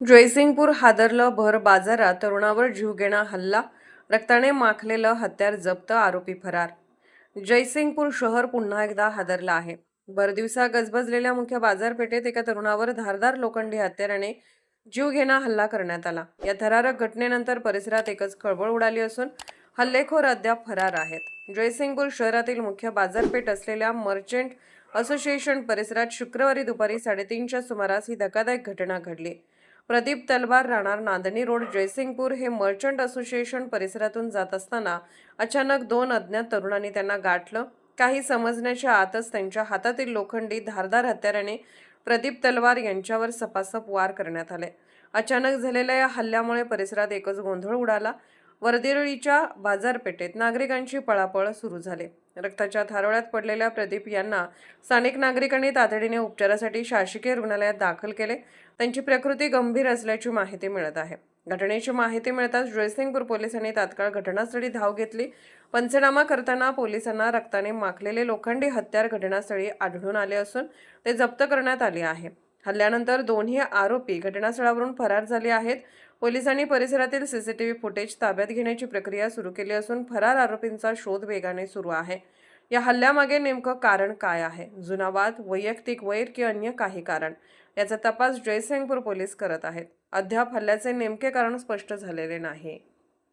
जयसिंगपूर हादरलं भर बाजारात तरुणावर जीवघेणा हल्ला, रक्ताने माखलेलं हत्यार जप्त, आरोपी फरार. जयसिंगपूर शहर पुन्हा एकदा हादरलं आहे. भरदिवसा गजबजलेल्या मुख्य बाजारपेठेत एका तरुणावर धारदार लोखंडी हत्याराने जीवघेणा हल्ला करण्यात आला. या थरारक घटनेनंतर परिसरात एकच खळबळ उडाली असून हल्लेखोर अद्याप फरार आहेत. जयसिंगपूर शहरातील मुख्य बाजारपेठ असलेल्या मर्चंट असोसिएशन परिसरात शुक्रवारी दुपारी 3:30च्या सुमारास ही धक्कादायक घटना घडली. प्रदीप तलवार राहणार नांदणी रोड, जयसिंगपूर हे मर्चंट असोसिएशन परिसरातून जात असताना अचानक दोन अज्ञात तरुणांनी त्यांना गाठलं. काही समजण्याच्या आतच त्यांच्या हातातील लोखंडी धारदार हत्याराने प्रदीप तलवार यांच्यावर सपासप वार करण्यात आले. अचानक झालेल्या या हल्ल्यामुळे परिसरात एकच गोंधळ उडाला. वर्दळीच्या बाजारपेठेत नागरिकांची पळापळ सुरू झाली. रक्ताच्या थारोळ्यात पडलेल्या प्रदीप यांना स्थानिक नागरिकांनी तातडीने उपचारासाठी शासकीय रुग्णालयात दाखल केले. त्यांची प्रकृती गंभीर असल्याची माहिती मिळत आहे. घटनेची माहिती मिळताच जयसिंगपूर पोलिसांनी तात्काळ घटनास्थळी धाव घेतली. पंचनामा करताना पोलिसांना रक्ताने माखलेले लोखंडी हत्यार घटनास्थळी आढळून आले असून ते जप्त करण्यात आले आहे. हल्ल्यानंतर दोन्ही आरोपी घटनास्थळावरून फरार झाले आहेत. पोलिसांनी परिसरातील सीसीटीव्ही फुटेज ताब्यात घेण्याची प्रक्रिया सुरू केली असून फरार आरोपींचा शोध वेगाने सुरू आहे. या हल्ल्यामागे नेमकं कारण काय आहे? जुना वाद, वैयक्तिक वैर की अन्य काही कारण? याचा तपास जयसिंगपूर पोलीस करत आहेत. अद्याप हल्ल्याचे नेमके कारण स्पष्ट झालेले नाही.